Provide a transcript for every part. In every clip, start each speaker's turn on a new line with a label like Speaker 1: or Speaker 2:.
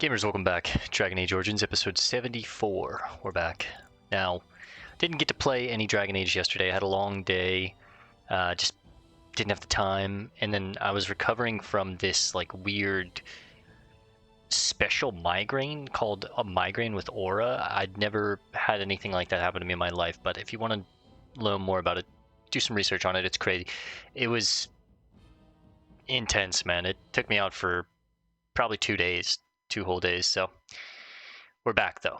Speaker 1: Gamers, welcome back. Dragon Age Origins, episode 74. We're back. Now, didn't get to play any Dragon Age yesterday. I had a long day. Just didn't have the time. And then I was recovering from this, like, weird special migraine called a migraine with aura. I'd never had anything like that happen to me in my life. But if you want to learn more about it, do some research on it. It's crazy. It was intense, man. It took me out for probably 2 days. 2 whole days, so we're back though.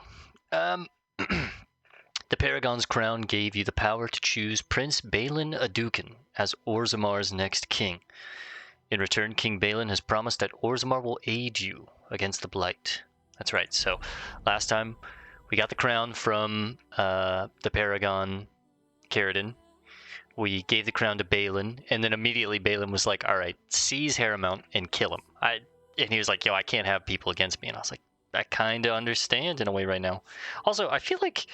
Speaker 1: The Paragon's crown gave you the power to choose Prince Balin Adukin as Orzammar's next king. In return, King Balin has promised that Orzammar will aid you against the Blight. That's right, so last time we got the crown from the Paragon Caridin. We gave the crown to Balin, and then immediately Balin was like, alright, seize Harrowmount and kill him. And he was like, yo, I can't have people against me. And I was like, I kind of understand in a way right now. Also, I feel like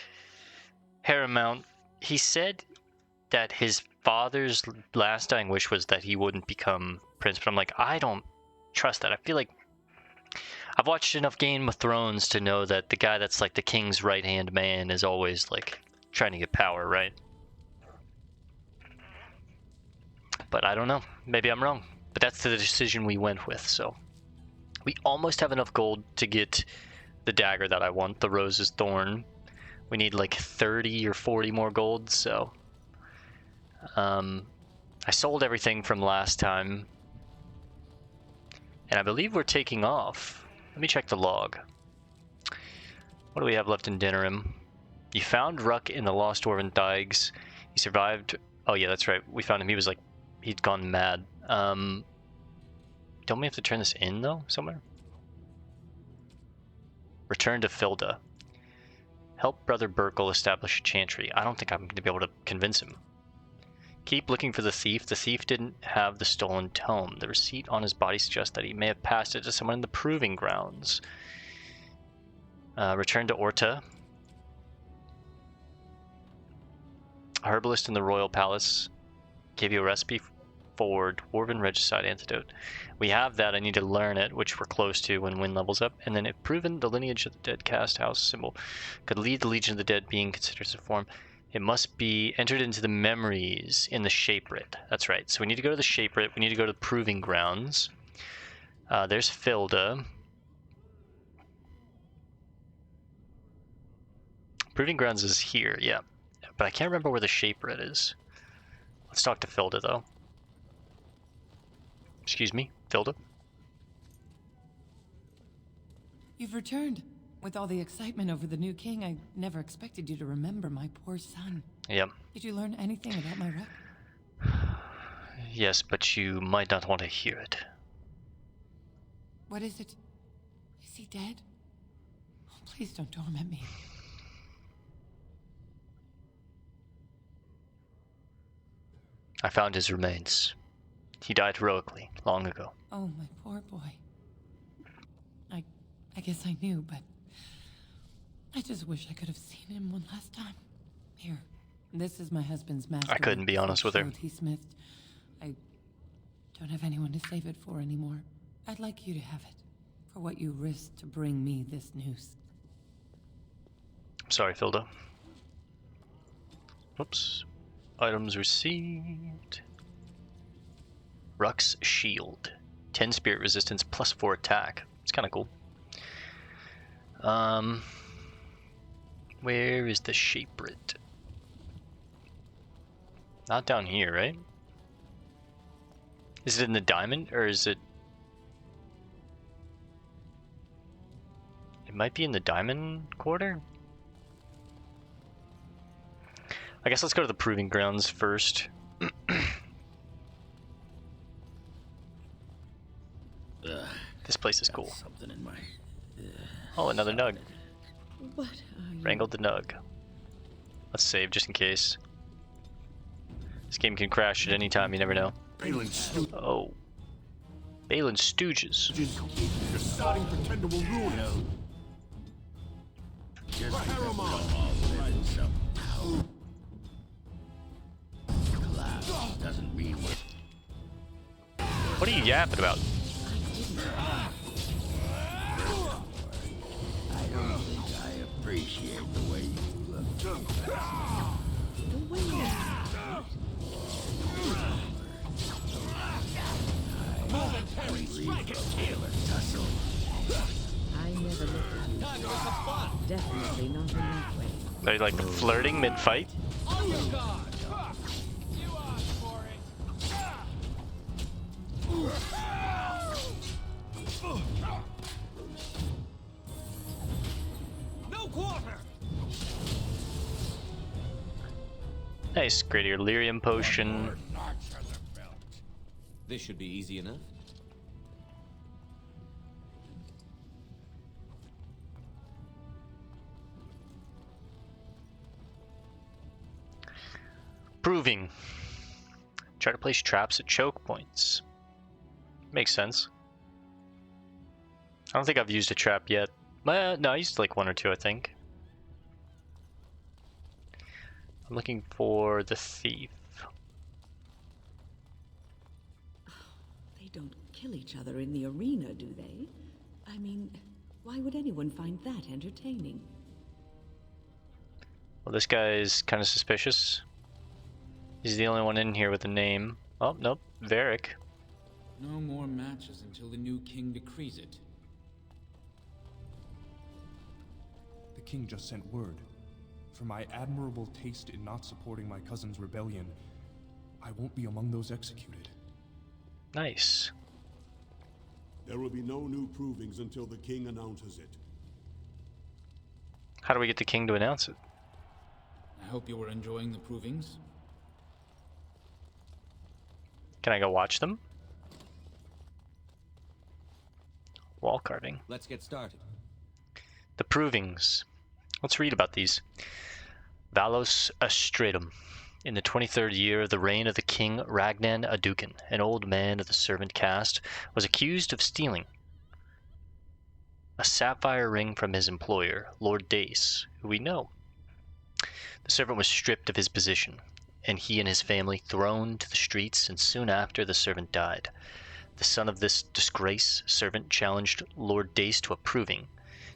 Speaker 1: Harrowmount, he said that his father's last dying wish was that he wouldn't become prince. But I'm like, I don't trust that. I feel like I've watched enough Game of Thrones to know that the guy that's like the king's right-hand man is always like trying to get power, right? But I don't know. Maybe I'm wrong. But that's the decision we went with, so. We almost have enough gold to get the dagger that I want, the Rose's Thorn. We need like 30 or 40 more gold, so... I sold everything from last time. And I believe we're taking off. Let me check the log. What do we have left in Dinnerim? You found Ruck in the Lost Dwarven Thaigs. He survived... Oh yeah, that's right. We found him. He was like... He'd gone mad. Don't we have to turn this in, though, somewhere? Return to Filda. Help Brother Burkle establish a chantry. I don't think I'm going to be able to convince him. Keep looking for the thief. The thief didn't have the stolen tome. The receipt on his body suggests that he may have passed it to someone in the proving grounds. Return to Orta. A herbalist in the royal palace gave you a recipe for Dwarven Regicide Antidote. We have that. I need to learn it, which we're close to when Win levels up. And then if proven, the lineage of the dead cast house symbol could lead the Legion of the Dead being considered as a form. It must be entered into the memories in the Shape Writ. That's right. So we need to go to the Shape Writ. We need to go to the Proving Grounds. There's Filda. Proving Grounds is here, yeah. But I can't remember where the Shape Writ is. Let's talk to Filda, though. Excuse me, Filda?
Speaker 2: You've returned. With all the excitement over the new king, I never expected you to remember my poor son.
Speaker 1: Yep.
Speaker 2: Did you learn anything about my wreck?
Speaker 1: Yes, but you might not want to hear it.
Speaker 2: What is it? Is he dead? Oh, please don't torment me.
Speaker 1: I found his remains. He died heroically, long ago.
Speaker 2: Oh, my poor boy. I guess I knew, but I just wish I could have seen him one last time. Here, this is my husband's master.
Speaker 1: I couldn't be honest with her.
Speaker 2: He smithed. I don't have anyone to save it for anymore. I'd like you to have it, for what you risked to bring me this news.
Speaker 1: I'm sorry, Filda. Oops. Items received. Ruck's Shield. 10 spirit resistance plus 4 attack. It's kind of cool. Where is the Shape Writ? Not down here, right? Is it in the diamond, or is it... It might be in the diamond quarter? I guess let's go to the Proving Grounds first. This place is cool.
Speaker 3: Something in my...
Speaker 1: Oh, another nug.
Speaker 2: What are you?
Speaker 1: Wrangled the nug. Let's save just in case. This game can crash at any time, you never know. Oh. Balin Stooges.
Speaker 4: Deciding pretender will ruin us.
Speaker 3: Doesn't mean what.
Speaker 1: What are you yapping about?
Speaker 2: I never looked at you. Definitely not in that way.
Speaker 1: Are you like flirting mid-fight?
Speaker 3: On your guard! You asked for it! No quarter!
Speaker 1: Nice, greater lyrium potion.
Speaker 5: This should be easy enough.
Speaker 1: Proving. Try to place traps at choke points. Makes sense. I don't think I've used a trap yet. No, I used like one or two, I think. I'm looking for the thief.
Speaker 2: They don't kill each other in the arena, do they? I mean, why would anyone find that entertaining?
Speaker 1: Well, this guy is kind of suspicious. He's the only one in here with a name. Oh, nope, Varric.
Speaker 6: No more matches until the new king decrees it.
Speaker 4: The king just sent word. For my admirable taste in not supporting my cousin's rebellion, I won't be among those executed.
Speaker 1: Nice.
Speaker 7: There will be no new provings until the king announces it.
Speaker 1: How do we get the king to announce it?
Speaker 6: I hope you were enjoying the provings.
Speaker 1: Can I go watch them? Wall carving.
Speaker 5: Let's get started.
Speaker 1: The provings. Let's read about these. Valos Astratum. In the 23rd year of the reign of the king Ragnan Adukin, an old man of the servant caste, was accused of stealing a sapphire ring from his employer, Lord Dace, who we know. The servant was stripped of his position, and he and his family thrown to the streets, and soon after the servant died. The son of this disgraced servant challenged Lord Dace to a proving,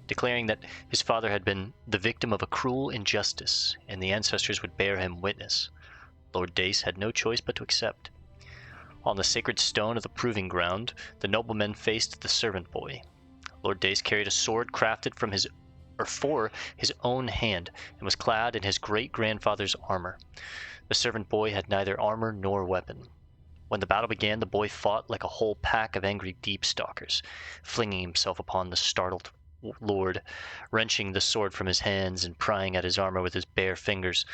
Speaker 1: declaring that his father had been the victim of a cruel injustice, and the ancestors would bear him witness. Lord Dace had no choice but to accept. On the sacred stone of the proving ground, the noblemen faced the servant boy. Lord Dace carried a sword crafted for his own hand, and was clad in his great-grandfather's armor. The servant boy had neither armor nor weapon. When the battle began, the boy fought like a whole pack of angry deep-stalkers, flinging himself upon the startled lord, wrenching the sword from his hands and prying at his armor with his bare fingers.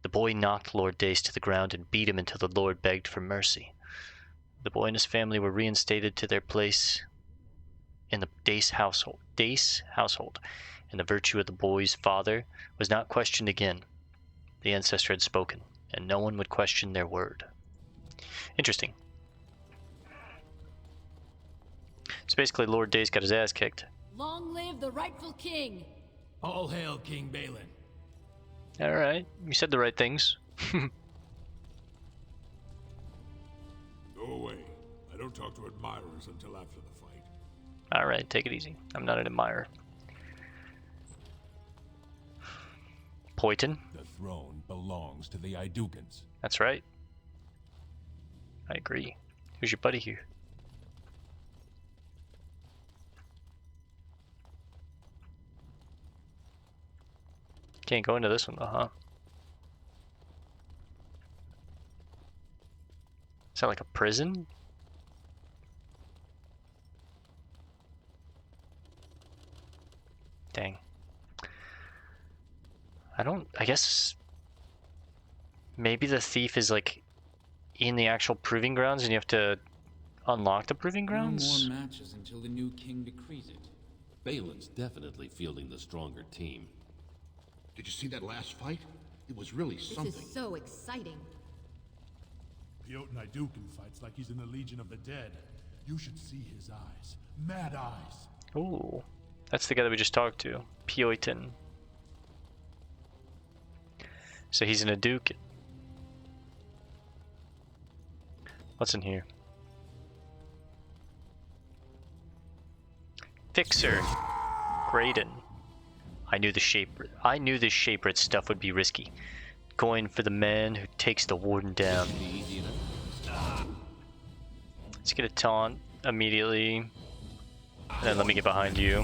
Speaker 1: The boy knocked Lord Dace to the ground and beat him until the lord begged for mercy. The boy and his family were reinstated to their place in the Dace household, and the virtue of the boy's father was not questioned again. The ancestor had spoken, and no one would question their word. Interesting. So basically, Lord Dace got his ass kicked.
Speaker 8: Long live the rightful king!
Speaker 3: All hail King Balin.
Speaker 1: Alright, you said the right things.
Speaker 7: Go away. I don't talk to admirers until after the fight.
Speaker 1: Alright, take it easy. I'm not an admirer. Poyton.
Speaker 4: The throne belongs to the Idukans.
Speaker 1: That's right. I agree. Who's your buddy here? Can't go into this one though, huh? Is that like a prison? Dang. I guess maybe the thief is like in the actual proving grounds and you have to unlock the proving grounds?
Speaker 6: No more matches until the new king decrees it.
Speaker 9: Balin's definitely fielding the stronger team.
Speaker 10: Did you see that last fight? It was really something.
Speaker 8: This is so exciting.
Speaker 4: Piotr Idukin fights like he's in the Legion of the Dead. You should see his eyes. Mad eyes.
Speaker 1: Ooh, that's the guy that we just talked to. Piotr. So he's an Adukin. What's in here? Fixer. Graydon. I knew this shape-red stuff would be risky. Going for the man who takes the warden down. Let's get a taunt immediately. And then let me get behind you.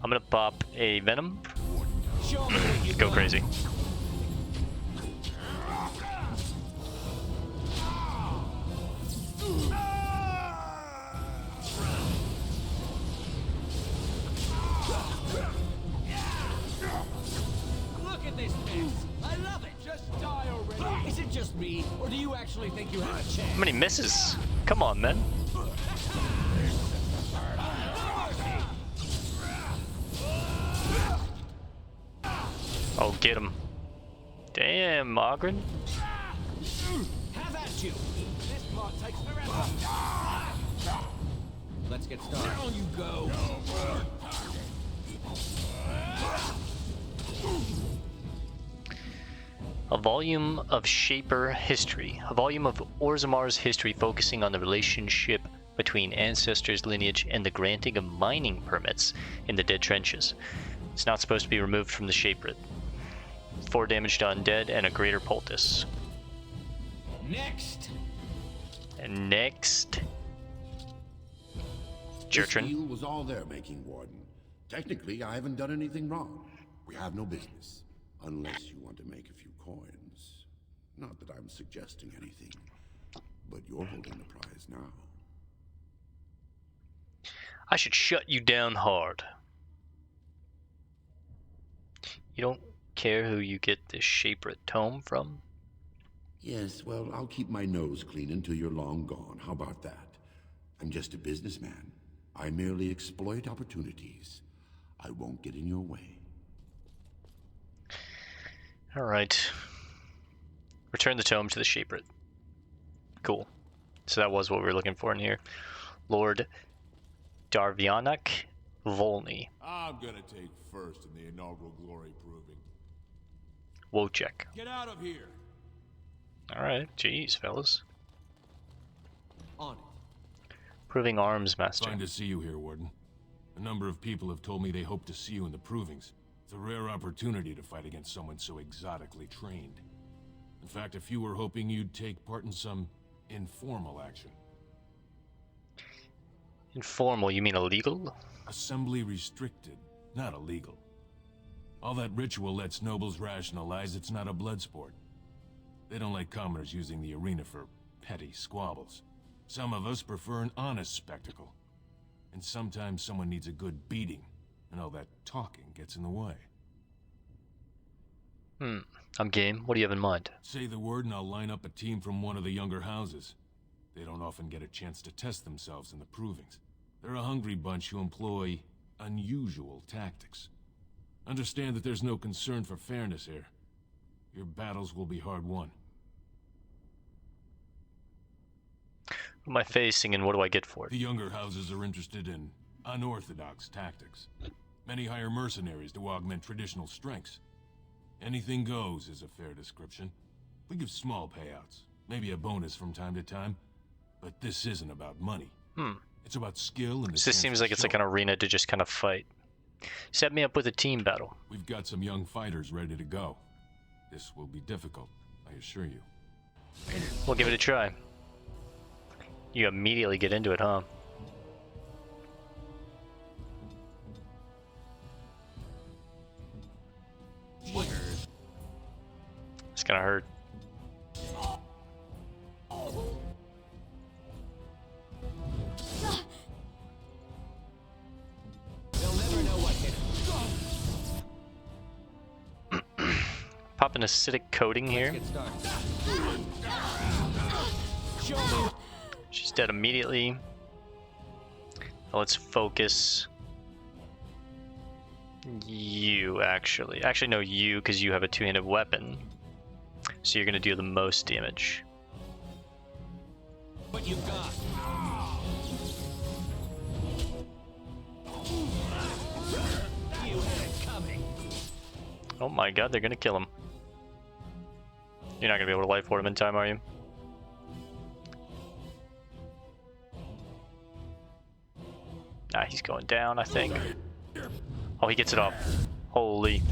Speaker 1: I'm gonna pop a venom. Go crazy.
Speaker 3: Look at this mess. I love it. Just die already. Is it just me, or do you actually think you have a chance?
Speaker 1: How many misses? Come on, man. Oh, get him. Damn, Ogren.
Speaker 3: Have at you. This part takes forever. Let's get started. Down you go.
Speaker 1: A volume of Shaper history. A volume of Orzammar's history focusing on the relationship between ancestors' lineage and the granting of mining permits in the Dead Trenches. It's not supposed to be removed from the Shaper. 4 damage to undead and a greater poultice.
Speaker 3: Next.
Speaker 1: And next...
Speaker 10: This
Speaker 1: Jertrin.
Speaker 10: deal was all their making, Warden. Technically, I haven't done anything wrong. We have no business. Unless you want to make a few coins. Not that I'm suggesting anything. But you're holding the prize now.
Speaker 1: I should shut you down hard. You don't care who you get this Shaper tome from?
Speaker 10: Yes, well, I'll keep my nose clean until you're long gone. How about that? I'm just a businessman. I merely exploit opportunities. I won't get in your way.
Speaker 1: Alright. Return the tome to the Shaper. Cool. So that was what we were looking for in here. Lord Darvianak Volney.
Speaker 7: I'm gonna take first in the inaugural glory proving.
Speaker 1: Wojciech.
Speaker 7: Get out of here!
Speaker 1: Alright, jeez, fellas.
Speaker 3: On it.
Speaker 1: Proving arms master.
Speaker 5: Fine to see you here, Warden. A number of people have told me they hope to see you in the provings. It's a rare opportunity to fight against someone so exotically trained. In fact, a few were hoping you'd take part in some informal action.
Speaker 1: Informal, you mean illegal?
Speaker 5: Assembly restricted, not illegal. All that ritual lets nobles rationalize it's not a blood sport. They don't like commoners using the arena for petty squabbles. Some of us prefer an honest spectacle. And sometimes someone needs a good beating, and all that talking gets in the way.
Speaker 1: I'm game. What do you have in mind?
Speaker 5: Say the word and I'll line up a team from one of the younger houses. They don't often get a chance to test themselves in the provings. They're a hungry bunch who employ unusual tactics. Understand that there's no concern for fairness here. Your battles will be hard won.
Speaker 1: Who am I facing and what do I get for it?
Speaker 5: The younger houses are interested in unorthodox tactics. Many hire mercenaries to augment traditional strengths. Anything goes is a fair description. We give small payouts, maybe a bonus from time to time, but this isn't about money. It's about skill and the
Speaker 1: So this seems like it's like an arena to just kind of fight. Set me up with a team battle.
Speaker 5: We've got some young fighters ready to go. This will be difficult, I assure you.
Speaker 1: We'll give it a try. You immediately get into it, huh? It's gonna hurt.
Speaker 3: They'll never know what hit them.
Speaker 1: Pop an acidic coating here.
Speaker 3: Get started. Show me.
Speaker 1: She's dead immediately. Now let's focus you, actually. Actually, no, you, because you have a two-handed weapon. So you're going to do the most damage.
Speaker 3: What you got? You had it coming.
Speaker 1: Oh my god, they're going to kill him. You're not going to be able to life ward him in time, are you? Nah, he's going down, I think. Oh, he gets it off. Holy.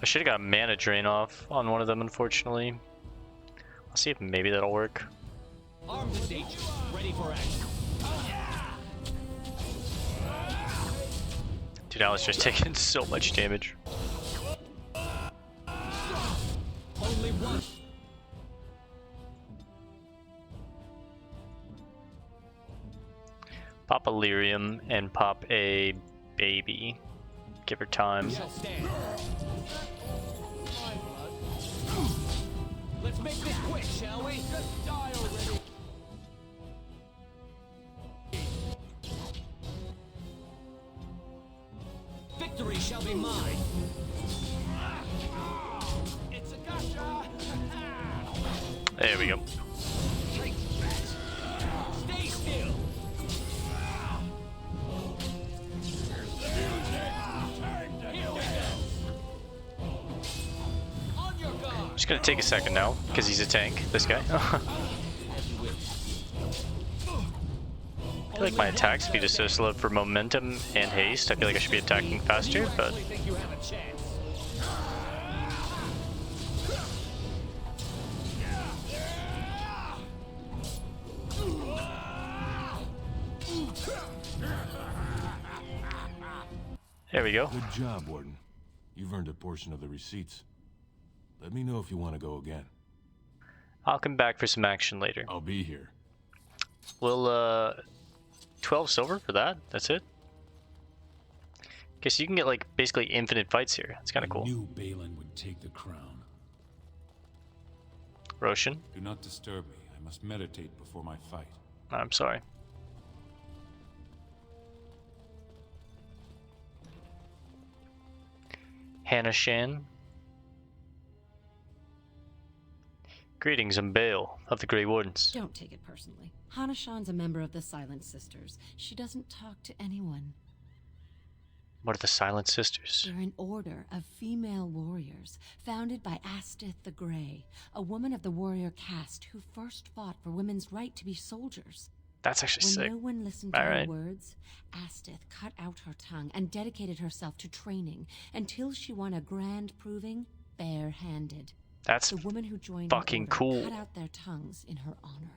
Speaker 1: I should have got a mana drain off on one of them, unfortunately. I'll see if maybe that'll work.
Speaker 3: Armed and dangerous, ready for action.
Speaker 1: Dude, I was just taking so much damage.
Speaker 3: Only one.
Speaker 1: Pop a lyrium and pop a baby. Give her time.
Speaker 3: Shall stand. Let's make this quick, shall we? Just die already. Victory shall be mine. It's a gotcha.
Speaker 1: There we go.
Speaker 3: Stay still. On your guard.
Speaker 1: Just gonna take a second now, because he's a tank, this guy. I feel like my attack speed is so slow for momentum and haste. I feel like I should be attacking faster, but
Speaker 3: Think you have a chance.
Speaker 1: there we go.
Speaker 5: Good job, Warden. You've earned a portion of the receipts. Let me know if you want to go again.
Speaker 1: I'll come back for some action later.
Speaker 5: I'll be here.
Speaker 1: Well, 12 silver for that? That's it? Guess you can get, like, basically infinite fights here. It's kind of cool.
Speaker 6: I knew Balin would take the crown.
Speaker 1: Roshan?
Speaker 6: Do not disturb me. I must meditate before my fight.
Speaker 1: I'm sorry. Hannah Shan. Greetings, I'm Bale of the Grey Wardens.
Speaker 8: Don't take it personally. Hanashan's a member of the Silent Sisters. She doesn't talk to anyone.
Speaker 1: What are the Silent Sisters?
Speaker 8: They're an order of female warriors, founded by Astyth the Grey, a woman of the warrior caste who first fought for women's right to be soldiers.
Speaker 1: That's actually
Speaker 8: When
Speaker 1: sick.
Speaker 8: no one listened to her
Speaker 1: Alright.
Speaker 8: words, Astyth cut out her tongue and dedicated herself to training until she won a grand proving bare-handed.
Speaker 1: That's
Speaker 8: The woman who joined
Speaker 1: fucking
Speaker 8: her order
Speaker 1: cool.
Speaker 8: cut out their tongues in her honor.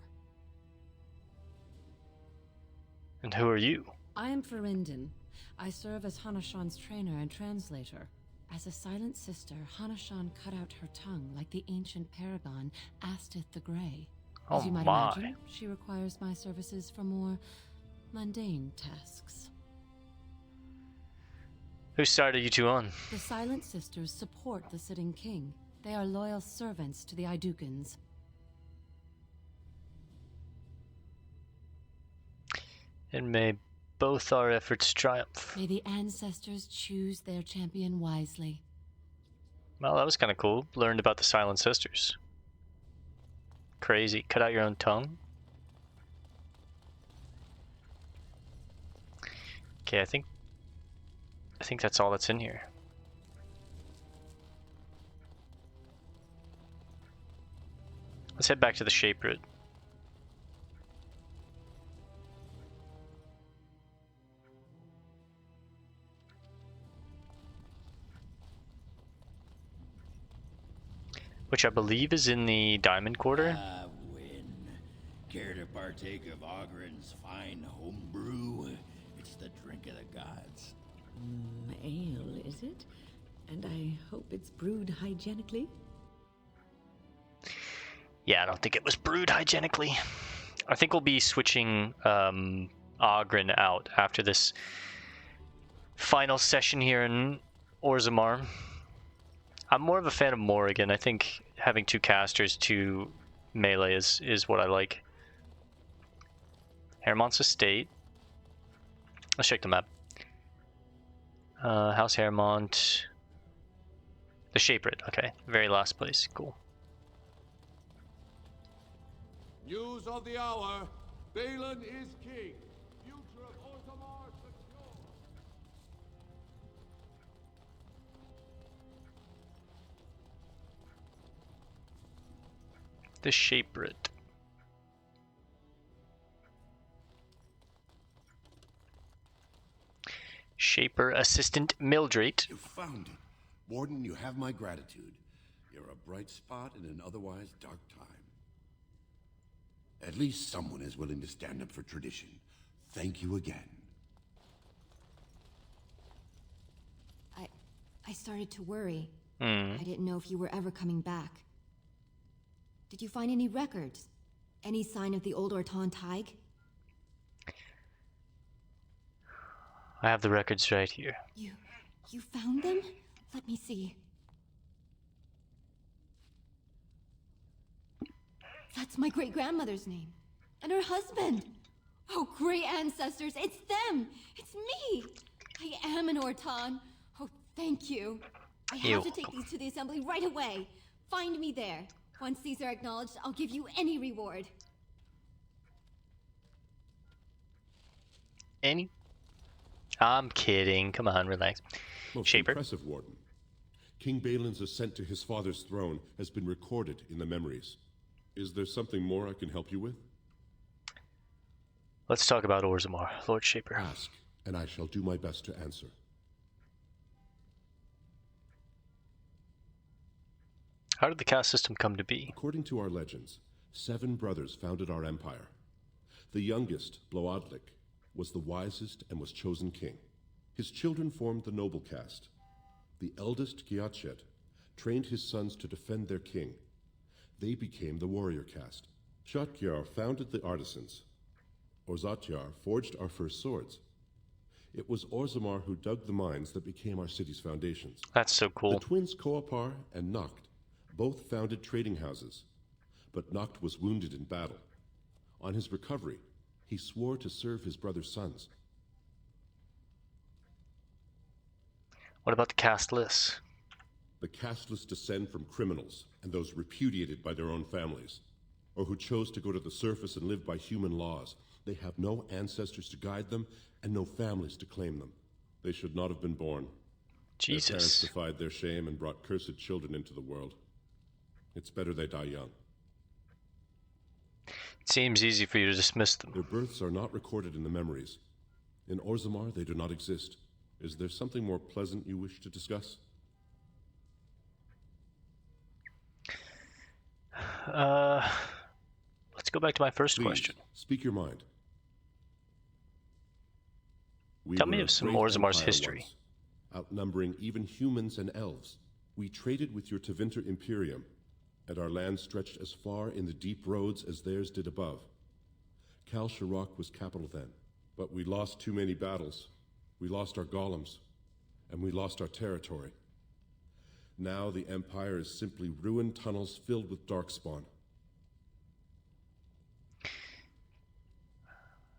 Speaker 1: And who are you?
Speaker 8: I am Ferindin. I serve as Hanashan's trainer and translator. As a silent sister, Hanashan cut out her tongue like the ancient paragon Astyth the Grey.
Speaker 1: Oh
Speaker 8: As you might
Speaker 1: my.
Speaker 8: imagine, she requires my services for more mundane tasks.
Speaker 1: Whose side are you two on?
Speaker 8: The Silent Sisters support the sitting king. They are loyal servants to the Idukans.
Speaker 1: And may both our efforts triumph.
Speaker 8: May the ancestors choose their champion wisely.
Speaker 1: Well, that was kind of cool. Learned about the Silent Sisters. Crazy. Cut out your own tongue. Okay, I think that's all that's in here. Let's head back to the Shape Root. Which I believe is in the Diamond Quarter.
Speaker 11: Win. Care to partake of Ogren's fine homebrew? It's the drink of the gods.
Speaker 2: Ale, is it? And I hope it's brewed hygienically?
Speaker 1: Yeah, I don't think it was brewed hygienically. I think we'll be switching Ogren out after this final session here in Orzammar. I'm more of a fan of Morrigan. I think having two casters, two melee is what I like. Hermont's Estate. Let's check the map. House Hermont. The Shapered, okay. Very last place, cool.
Speaker 7: News of the hour. Balin is king. Future of Orzammar secure.
Speaker 1: The Shapered. Shaper Assistant Mildred.
Speaker 10: You found it. Warden, you have my gratitude. You're a bright spot in an otherwise dark time. At least someone is willing to stand up for tradition. Thank you again.
Speaker 12: I started to worry.
Speaker 1: Hmm.
Speaker 12: I didn't know if you were ever coming back. Did you find any records? Any sign of the old Orton Tig?
Speaker 1: I have the records right here.
Speaker 12: You found them? Let me see. That's my great-grandmother's name. And her husband. Oh, great ancestors, it's them! It's me! I am an Orton. Oh, thank you. I have to take these to the assembly right away. Find me there. Once these are acknowledged, I'll give you any reward.
Speaker 1: Any? I'm kidding. Come on, relax.
Speaker 13: Most
Speaker 1: Shaper.
Speaker 13: impressive, Warden. King Balin's ascent to his father's throne has been recorded in the memories. Is there something more I can help you with?
Speaker 1: Let's talk about Orzammar, Lord Shaper.
Speaker 13: Ask, and I shall do my best to answer.
Speaker 1: How did the caste system come to be?
Speaker 13: According to our legends, 7 brothers founded our empire. The youngest, Bloodlik, was the wisest and was chosen king. His children formed the noble caste. The eldest, Giachet, trained his sons to defend their king. They became the warrior caste. Shotgyar founded the artisans. Orzatyar forged our first swords. It was Orzammar who dug the mines that became our city's foundations.
Speaker 1: That's so cool.
Speaker 13: The twins Koapar and Noct both founded trading houses, but Noct was wounded in battle. On his recovery, he swore to serve his brother's sons.
Speaker 1: What about the casteless?
Speaker 13: The casteless descend from criminals and those repudiated by their own families, or who chose to go to the surface and live by human laws. They have no ancestors to guide them and no families to claim them. They should not have been born.
Speaker 1: Jesus.
Speaker 13: Their parents defied their shame and brought cursed children into the world. It's better they die young.
Speaker 1: It seems easy for you to dismiss them.
Speaker 13: Their births are not recorded in the memories. In Orzammar, they do not exist. Is there something more pleasant you wish to discuss?
Speaker 1: Let's go back to my first
Speaker 13: Please,
Speaker 1: question.
Speaker 13: Speak your mind. We
Speaker 1: Tell me
Speaker 13: were
Speaker 1: of
Speaker 13: a
Speaker 1: some
Speaker 13: great
Speaker 1: Orzammar's
Speaker 13: empire
Speaker 1: history.
Speaker 13: once, outnumbering even humans and elves. We traded with your Tevinter Imperium, and our land stretched as far in the deep roads as theirs did above. Kal Sharok was capital then, but we lost too many battles. We lost our golems, and we lost our territory. Now the Empire is simply ruined tunnels filled with darkspawn.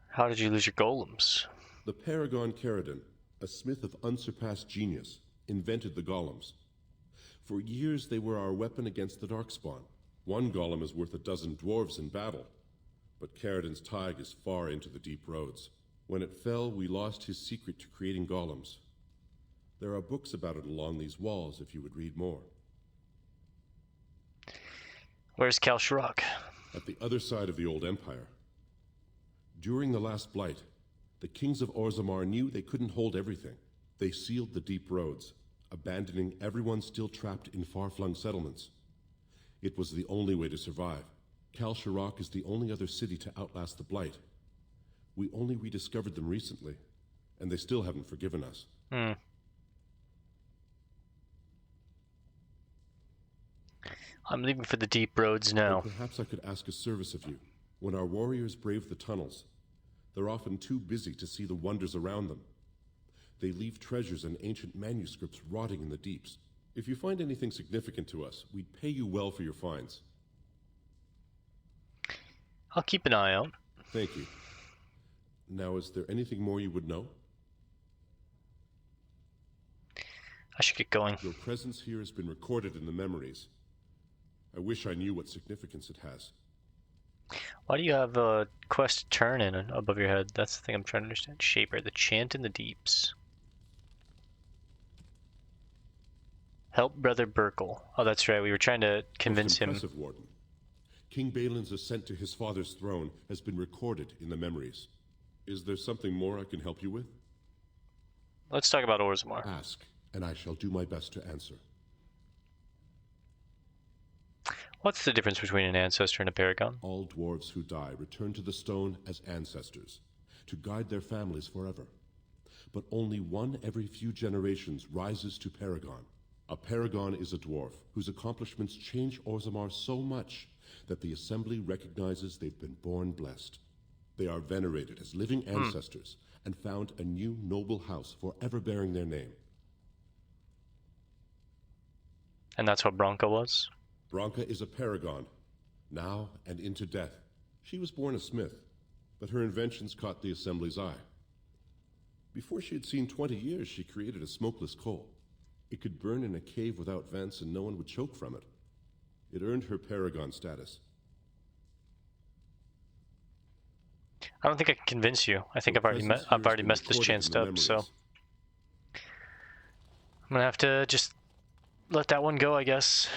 Speaker 1: How did you lose your golems?
Speaker 13: The Paragon Caridon, a smith of unsurpassed genius, invented the golems. For years they were our weapon against the darkspawn. One golem is worth 12 dwarves in battle, but Caridon's Tig is far into the deep roads. When it fell, we lost his secret to creating golems. There are books about it along these walls if you would read more.
Speaker 1: Where's Kal Sharok?
Speaker 13: At the other side of the old empire. During the last blight, the kings of Orzammar knew they couldn't hold everything. They sealed the deep roads, abandoning everyone still trapped in far-flung settlements. It was the only way to survive. Kal Sharok is the only other city to outlast the blight. We only rediscovered them recently, and they still haven't forgiven us.
Speaker 1: I'm leaving for the deep roads now.
Speaker 13: Or perhaps I could ask a service of you. When our warriors brave the tunnels, they're often too busy to see the wonders around them. They leave treasures and ancient manuscripts rotting in the deeps. If you find anything significant to us, we'd pay you well for your finds.
Speaker 1: I'll keep an eye out.
Speaker 13: Thank you. Now, is there anything more you would know?
Speaker 1: I should get going.
Speaker 13: Your presence here has been recorded in the memories. I wish I knew what significance it has.
Speaker 1: Why do you have a quest turn in above your head? That's the thing I'm trying to understand. Shaper, the chant in the deeps. Help Brother Burkle. Oh, that's right. We were trying to convince him.
Speaker 13: Impressive, Warden. King Balin's ascent to his father's throne has been recorded in the memories. Is there something more I can help you with?
Speaker 1: Let's talk about Orzammar.
Speaker 13: Ask, and I shall do my best to answer.
Speaker 1: What's the difference between an ancestor and a paragon?
Speaker 13: All dwarves who die return to the stone as ancestors, to guide their families forever. But only one every few generations rises to paragon. A paragon is a dwarf whose accomplishments change Orzammar so much that the Assembly recognizes they've been born blessed. They are venerated as living ancestors and found a new noble house forever bearing their name.
Speaker 1: And that's what Branka was?
Speaker 13: Branka is a paragon, now and into death. She was born a smith, but her inventions caught the Assembly's eye. Before she had seen 20 years, she created a smokeless coal. It could burn in a cave without vents and no one would choke from it. It earned her paragon status.
Speaker 1: I don't think I can convince you. I think I've already messed this chance up, so I'm gonna have to just let that one go, I guess.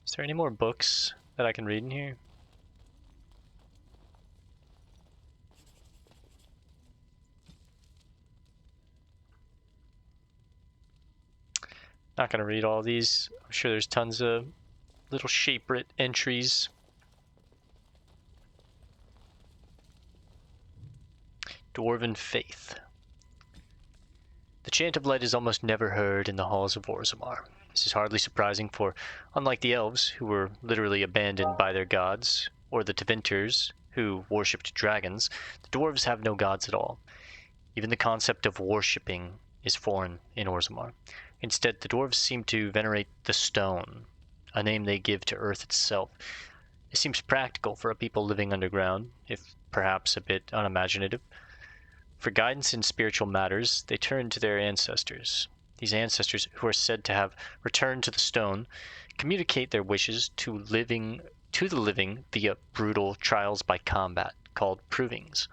Speaker 1: Is there any more books that I can read in here? Not gonna read all these. I'm sure there's tons of little shape-writ entries. Dwarven Faith. The chant of light is almost never heard in the halls of Orzammar. This is hardly surprising, for unlike the elves, who were literally abandoned by their gods, or the Tevinters, who worshipped dragons, the dwarves have no gods at all. Even the concept of worshipping is foreign in Orzammar. Instead, the dwarves seem to venerate the stone, a name they give to earth itself. It seems practical for a people living underground, if perhaps a bit unimaginative. For guidance in spiritual matters, they turn to their ancestors. These ancestors, who are said to have returned to the stone, communicate their wishes to the living via brutal trials by combat, called provings.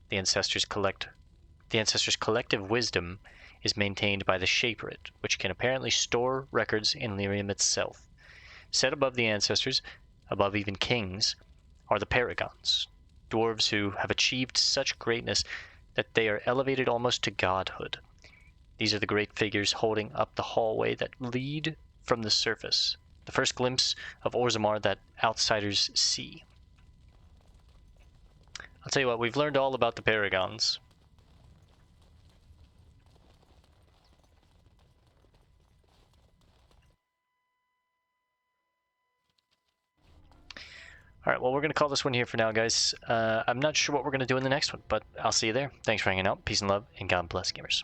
Speaker 1: The ancestors' collective wisdom is maintained by the Shape-Writ, which can apparently store records in Lyrium itself. Set above the ancestors, above even kings, are the paragons, dwarves who have achieved such greatness that they are elevated almost to godhood. These are the great figures holding up the hallway that lead from the surface, the first glimpse of Orzammar that outsiders see. I'll tell you what, we've learned all about the paragons. Alright, well, we're going to call this one here for now, guys. I'm not sure what we're going to do in the next one, but I'll see you there. Thanks for hanging out. Peace and love, and God bless, gamers.